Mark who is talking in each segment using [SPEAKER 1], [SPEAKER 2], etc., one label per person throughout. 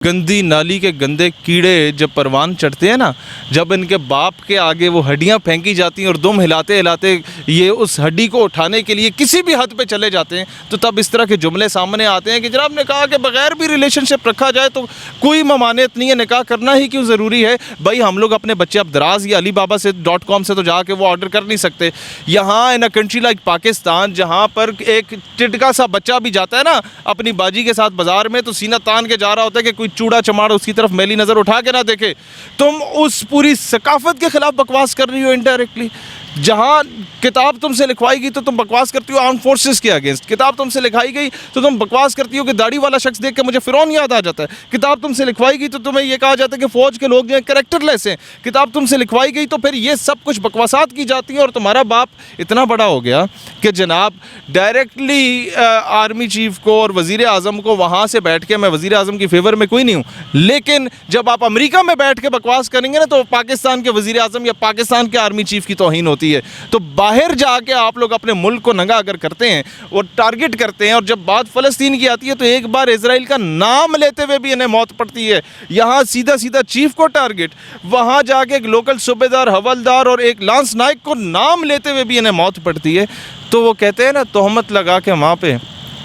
[SPEAKER 1] गंदी नाली के गंदे कीड़े जब परवान चढ़ते हैं ना, जब इनके बाप के आगे वो हड्डियां फेंकी जाती हैं और दुम हिलाते हिलाते ये उस हड्डी को उठाने के लिए किसी भी हद पे चले जाते हैं, तो तब इस तरह के जुमले सामने आते हैं कि जनाब ने कहा कि बगैर भी रिलेशनशिप रखा जाए तो कोई ममानियत नहीं है, निकाह करना ही क्यों ज़रूरी है। भाई हम लोग अपने बच्चे अब दराज या अलीबाबा से .com से तो जाके वो ऑर्डर कर नहीं सकते। यहाँ इन अ कंट्री लाइक पाकिस्तान, जहाँ पर एक टिटका सा बच्चा भी जाता है ना अपनी बाजी के साथ बाजार में, तो सीना तान के जा रहा होता है कि कोई चूड़ा चमाड़ उसकी तरफ मैली नज़र उठा के ना देखे। तुम उस पूरी सकाफत के ख़िलाफ़ बकवास कर रही हो इनडायरेक्टली। जहाँ किताब तुमसे लिखवाई गई तो तुम बकवास करती हो आर्म फोर्सेस के अगेंस्ट। किताब तुमसे लिखाई गई तो तुम बकवास करती हो कि दाढ़ी वाला शख्स देख के मुझे फ़िरौन याद आ जाता है। किताब तुमसे लिखवाई गई तो तुम्हें ये कहा जाता है कि फ़ौज के लोग जो हैं कैरेक्टरलेस हैं। किताब तुमसे लिखवाई गई तो फिर ये सब कुछ बकवासात की जाती हैं। और तुम्हारा बाप इतना बड़ा हो गया कि जनाब डायरेक्टली आर्मी चीफ को और वज़ीर आज़म को वहाँ से बैठ के, मैं वज़ीर आज़म की फेवर में कोई नहीं हूँ, लेकिन जब आप अमेरिका में बैठ के बकवास करेंगे ना तो पाकिस्तान के वज़ीर आज़म या पाकिस्तान के आर्मी चीफ की तौहीन होती है। तो बाहर जाके आप लोग अपने मुल्क को नंगा अगर करते हैं और टारगेट करते हैं, और जब बात फ़लस्तीन की आती है तो एक बार इजराइल का नाम लेते हुए भी इन्हें मौत पड़ती है। यहाँ सीधा सीधा चीफ को टारगेट, वहाँ जाके एक लोकल सूबेदार, हवलदार और एक लांस नायक को नाम लेते हुए भी इन्हें मौत पड़ती है। तो वो कहते हैं ना, तोहमत लगा के वहाँ पे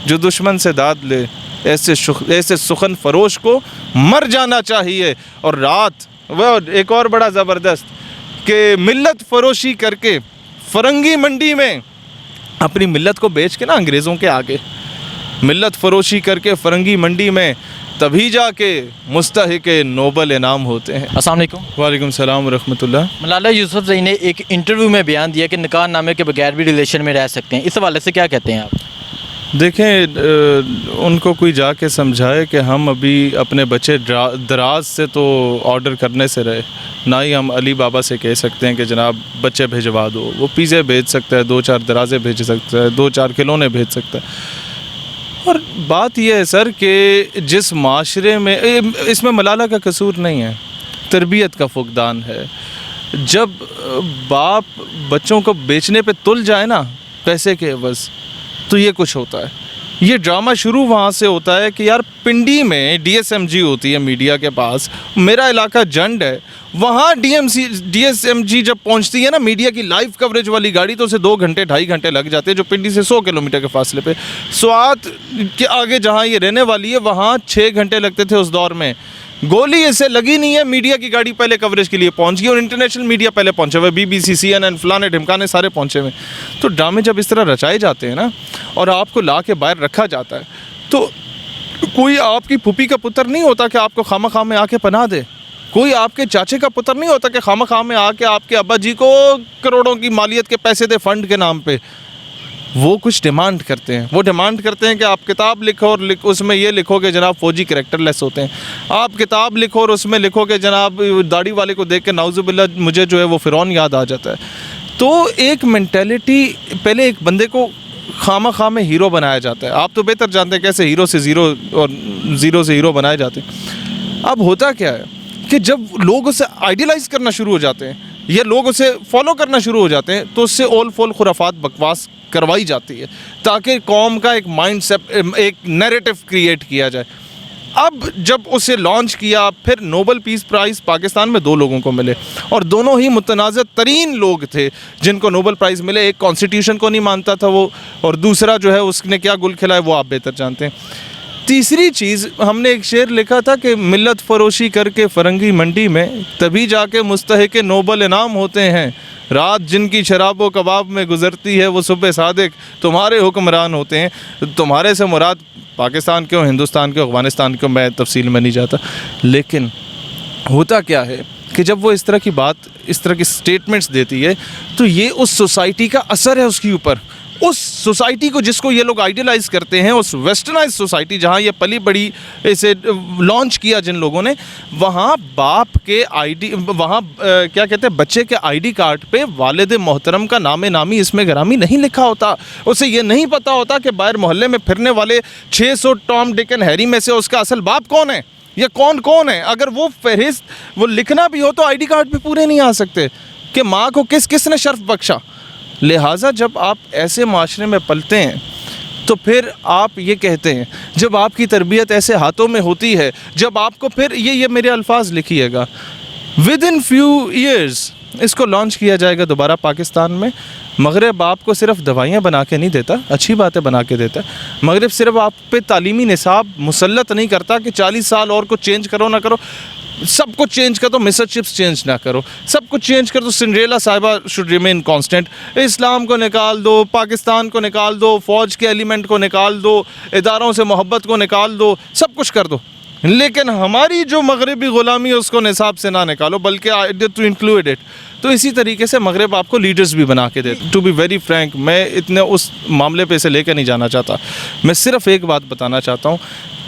[SPEAKER 1] जो दुश्मन से दाद ले, ऐसे सुखन फरोश को मर जाना चाहिए। और रात वो एक और बड़ा ज़बरदस्त कि मिल्लत फरोशी करके फरंगी मंडी में अपनी मिल्लत को बेच के ना अंग्रेज़ों के आगे, मिल्लत फरोशी करके फरंगी मंडी में तभी जाके मुस्तहिक नोबल इनाम होते हैं।
[SPEAKER 2] अस्सलाम वालेकुम।
[SPEAKER 1] वालेकुम सलाम व रहमतुल्लाह।
[SPEAKER 2] मलाला यूसुफजई ने एक इंटरव्यू में बयान दिया कि निकाह नामे के बगैर भी रिलेशन में रह सकते हैं। इस हवाले से क्या कहते हैं आप?
[SPEAKER 1] देखें, उनको कोई जाके समझाए कि हम अभी अपने बच्चे दराज से तो ऑर्डर करने से रहे, ना ही हम अली बाबा से कह सकते हैं कि जनाब बच्चे भिजवा दो। वो पिज़्ज़े भेज सकता है, 2-4 दराज़े भेज सकता है, 2-4 खिलौने भेज सकता है। और बात यह है सर कि जिस माशरे में, इसमें मलाला का कसूर नहीं है, तरबियत का फुकदान है। जब बाप बच्चों को बेचने पे तुल जाए ना पैसे के एवज़, तो ये कुछ होता है। ये ड्रामा शुरू वहाँ से होता है कि यार पिंडी में DSMG होती है मीडिया के पास, मेरा इलाका जंड है, वहाँ DSMG जब पहुँचती है ना मीडिया की लाइव कवरेज वाली गाड़ी, तो उसे 2 घंटे 2.5 घंटे लग जाते हैं, जो पिंडी से 100 किलोमीटर के फासले पे। स्वात के आगे जहाँ ये रहने वाली है वहाँ 6 घंटे लगते थे उस दौर में। गोली इसे लगी नहीं है, मीडिया की गाड़ी पहले कवरेज के लिए पहुंच गई और इंटरनेशनल मीडिया पहले पहुंचे हुए, BBC, CNN, फलाने ढिमकाने सारे पहुंचे हुए। तो ड्रामे जब इस तरह रचाए जाते हैं ना और आपको ला के बाहर रखा जाता है, तो कोई आपकी फूफी का पुत्र नहीं होता कि आपको खामा में आके पनाह दे। कोई आपके चाचे का पुत्र नहीं होता कि खामा में आके आपके अब्बा जी को करोड़ों की मालियत के पैसे दे फंड के नाम पे। वो कुछ डिमांड करते हैं, वो डिमांड करते हैं कि आप किताब लिखो और उसमें ये लिखो कि जनाब फ़ौजी कैरेक्टरलेस होते हैं। आप किताब लिखो और उसमें लिखो कि जनाब दाढ़ी वाले को देख के नाउज़ुबिल्लाह मुझे जो है वो फ़िरौन याद आ जाता है। तो एक मेंटालिटी, पहले एक बंदे को खामा में हीरो बनाया जाता है। आप तो बेहतर जानते हैं कैसे हीरो से ज़ीरो और ज़ीरो से हीरो बनाए जाते हैं। अब होता क्या है कि जब लोग उसे आइडियलाइज़ करना शुरू हो जाते हैं या लोग उसे फॉलो करना शुरू हो जाते हैं, तो उससे ओल फोल खुराफात बकवास करवाई जाती है ताकि कौम का एक माइंड सेट, एक नैरेटिव क्रिएट किया जाए। अब जब उसे लॉन्च किया, फिर नोबल पीस प्राइज़ पाकिस्तान में 2 लोगों को मिले और दोनों ही मुतनाज़ तरीन लोग थे जिनको नोबल प्राइज़ मिले। एक कॉन्स्टिट्यूशन को नहीं मानता था वो, और दूसरा जो है उसने क्या गुल खिलाया वो आप बेहतर जानते हैं। तीसरी चीज़, हमने एक शेर लिखा था कि मिल्लत फरोशी करके फरंगी मंडी में तभी जाके मुस्तहिक नोबल इनाम होते हैं। रात जिनकी शराब व कबाब में गुजरती है वो सुबह सादिक तुम्हारे हुक्मरान होते हैं। तुम्हारे से मुराद पाकिस्तान के हो, हिंदुस्तान के हो, अफ़गानिस्तान के हो, मैं तफसील में नहीं जाता। लेकिन होता क्या है कि जब वो इस तरह की बात, इस तरह की स्टेटमेंट्स देती है, तो ये उस सोसाइटी का असर है उसके ऊपर। उस सोसाइटी को जिसको ये लोग आइडियलाइज़ करते हैं, उस वेस्टर्नाइज सोसाइटी जहाँ ये पली बड़ी, इसे लॉन्च किया जिन लोगों ने, वहाँ बाप के वहाँ क्या कहते हैं, बच्चे के ID कार्ड पे वालिद मोहतरम का नामे नामी इसमें गरामी नहीं लिखा होता। उसे ये नहीं पता होता कि बाहर मोहल्ले में फिरने वाले 600 टॉम डिक एंड हैरी में से उसका असल बाप कौन है या कौन कौन है। अगर वो फहरिस्त वो लिखना भी हो तो ID कार्ड पे पूरे नहीं आ सकते कि माँ को किस किस ने शर्फ बख्शा। लिहाजा जब आप ऐसे माशरे में पलते हैं تو پھر آپ یہ کہتے ہیں جب آپ کی تربیت ایسے ہاتھوں میں ہوتی ہے, جب آپ کو پھر یہ میرے الفاظ لکھیے گا, ودن فیو ایئرز اس کو لانچ کیا جائے گا دوبارہ پاکستان میں. مغرب آپ کو صرف دوائیاں بنا کے نہیں دیتا, اچھی باتیں بنا کے دیتا ہے. مغرب صرف آپ پہ تعلیمی نصاب مسلط نہیں کرتا کہ 40 سال اور کچھ چینج کرو نہ کرو, سب کچھ چینج کر دو, مسر چپس چینج نہ کرو, سب کچھ چینج کر دو, سنڈریلا صاحبہ شوڈ ریمین کانسٹنٹ, اسلام کو نکال دو, پاکستان کو نکال دو, فوج کے ایلیمنٹ کو نکال دو, اداروں سے محبت کو نکال دو, سب کچھ کر دو, لیکن ہماری جو مغربی غلامی ہے اس کو نصاب سے نہ نکالو بلکہ ٹو انکلوڈ اٹ. تو اسی طریقے سے مغرب آپ کو لیڈرز بھی بنا کے دیتے. ٹو بی ویری فرینک, میں اتنے اس معاملے پہ اسے لے کے نہیں جانا چاہتا. میں صرف ایک بات بتانا چاہتا ہوں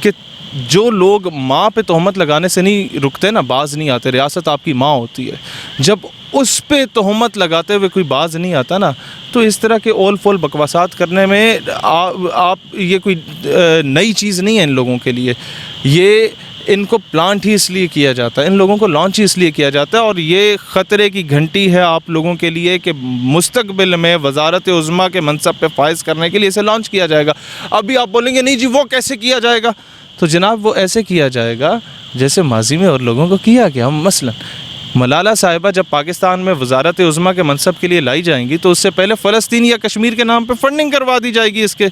[SPEAKER 1] کہ جو لوگ ماں پہ تہمت لگانے سے نہیں رکتے نا, باز نہیں آتے. ریاست آپ کی ماں ہوتی ہے, جب اس پہ تہمت لگاتے ہوئے کوئی باز نہیں آتا نا, تو اس طرح کے اول فول بکواسات کرنے میں آپ یہ کوئی نئی چیز نہیں ہے ان لوگوں کے لیے. یہ ان کو پلانٹ ہی اس لیے کیا جاتا ہے, ان لوگوں کو لانچ ہی اس لیے کیا جاتا ہے, اور یہ خطرے کی گھنٹی ہے آپ لوگوں کے لیے کہ مستقبل میں وزارت عظمیٰ کے منصب پہ فائز کرنے کے لیے اسے لانچ کیا جائے گا. ابھی آپ بولیں گے نہیں جی وہ کیسے کیا جائے گا, تو جناب وہ ایسے کیا جائے گا جیسے ماضی میں اور لوگوں کو کیا گیا. مثلا ملالہ صاحبہ جب پاکستان میں وزارت عظمیٰ کے منصب کے لیے لائی جائیں گی تو اس سے پہلے فلسطین یا کشمیر کے نام پہ فنڈنگ کروا دی جائے گی اس کے.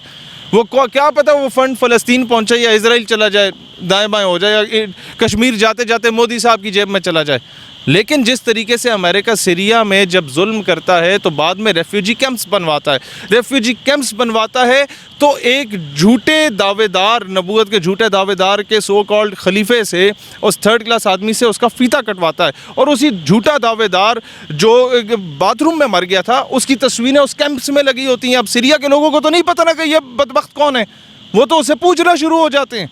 [SPEAKER 1] وہ کیا پتہ وہ فنڈ فلسطین پہنچے یا اسرائیل چلا جائے, دائیں بائیں ہو جائے, یا کشمیر جاتے جاتے مودی صاحب کی جیب میں چلا جائے. لیکن جس طریقے سے امریکہ سیریا میں جب ظلم کرتا ہے تو بعد میں ریفیوجی کیمپس بنواتا ہے, ریفیوجی کیمپس بنواتا ہے تو ایک جھوٹے دعوے دار, نبوت کے جھوٹے دعوے دار کے سو کالڈ خلیفے سے, اس تھرڈ کلاس آدمی سے اس کا فیتا کٹواتا ہے, اور اسی جھوٹا دعوے دار جو باتھ روم میں مر گیا تھا اس کی تصویریں اس کیمپس میں لگی ہوتی ہیں. اب سیریا کے لوگوں کو تو نہیں پتہ نا کہ یہ بدبخت کون ہے, وہ تو اسے پوچھنا شروع ہو جاتے ہیں.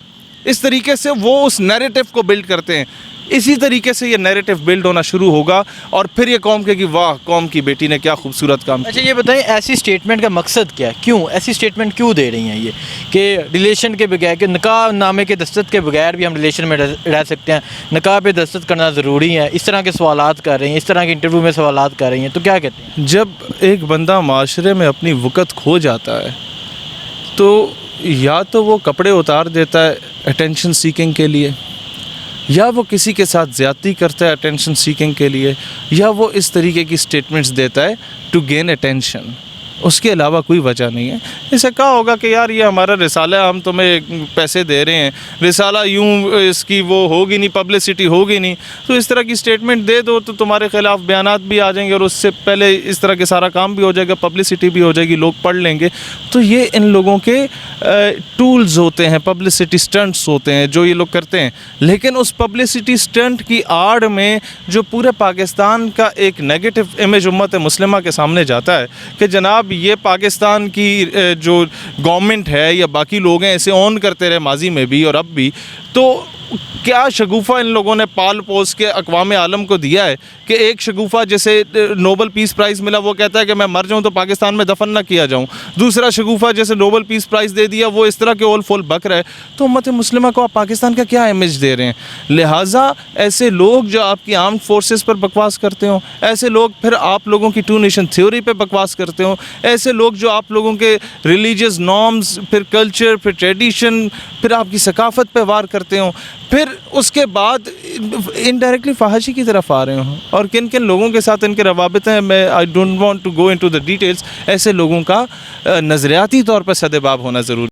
[SPEAKER 1] اس طریقے سے وہ اس نیریٹو کو بلڈ کرتے ہیں. اسی طریقے سے یہ نیریٹو بلڈ ہونا شروع ہوگا, اور پھر یہ قوم کہ واہ قوم کی بیٹی نے کیا خوبصورت کام کیا.
[SPEAKER 2] اچھا یہ بتائیں ایسی اسٹیٹمنٹ کا مقصد کیا ہے, کیوں ایسی اسٹیٹمنٹ کیوں دے رہی ہیں یہ کہ ریلیشن کے بغیر, کہ نکاح نامے کے دستخط کے بغیر بھی ہم ریلیشن میں رہ سکتے ہیں, نکاح پہ دستخط کرنا ضروری ہے, اس طرح کے سوالات کر رہی ہیں, اس طرح کے انٹرویو میں سوالات کر رہی ہیں, تو کیا کہتے ہیں؟
[SPEAKER 1] جب ایک بندہ معاشرے میں اپنی وقت کھو جاتا ہے تو یا تو وہ کپڑے اتار دیتا ہے اٹینشن سیکنگ کے لیے, یا وہ کسی کے ساتھ زیادتی کرتا ہے اٹینشن سیکنگ کے لیے, یا وہ اس طریقے کی سٹیٹمنٹس دیتا ہے ٹو گین اٹینشن. اس کے علاوہ کوئی وجہ نہیں ہے. اسے کہا ہوگا کہ یار یہ ہمارا رسالہ ہے, ہم تمہیں پیسے دے رہے ہیں, رسالہ یوں اس کی وہ ہوگی نہیں, پبلسٹی ہوگی نہیں, تو اس طرح کی سٹیٹمنٹ دے دو تو تمہارے خلاف بیانات بھی آ جائیں گے, اور اس سے پہلے اس طرح کے سارا کام بھی ہو جائے گا, پبلسٹی بھی ہو جائے گی, لوگ پڑھ لیں گے. تو یہ ان لوگوں کے ٹولز ہوتے ہیں, پبلسٹی سٹنٹس ہوتے ہیں جو یہ لوگ کرتے ہیں. لیکن اس پبلسٹی سٹنٹ کی آڑ میں جو پورے پاکستان کا ایک نیگیٹو امیج امت مسلمہ کے سامنے جاتا ہے کہ جناب یہ پاکستان کی جو گورنمنٹ ہے یا باقی لوگ ہیں ایسے اون کرتے رہے ماضی میں بھی اور اب بھی, تو کیا شگوفہ ان لوگوں نے پال پوس کے اقوام عالم کو دیا ہے کہ ایک شگوفہ جیسے نوبل پیس پرائز ملا وہ کہتا ہے کہ میں مر جاؤں تو پاکستان میں دفن نہ کیا جاؤں, دوسرا شگوفہ جیسے نوبل پیس پرائز دے دیا وہ اس طرح کے اول فول بک رہے. تو امت مسلمہ کو آپ پاکستان کا کیا امیج دے رہے ہیں؟ لہٰذا ایسے لوگ جو آپ کی آرمڈ فورسز پر بکواس کرتے ہوں, ایسے لوگ پھر آپ لوگوں کی ٹو نیشن تھیوری پہ بکواس کرتے ہوں, ایسے لوگ جو آپ لوگوں کے ریلیجیس نارمز, پھر کلچر, پھر ٹریڈیشن, پھر آپ کی ثقافت پہ وار کرتے ہوں, پھر اس کے بعد انڈائریکٹلی فحاشی کی طرف آ رہے ہوں. اور کن کن لوگوں کے ساتھ ان کے روابط ہیں, میں I don't want to go into the details. ایسے لوگوں کا نظریاتی طور پر سدباب ہونا ضروری.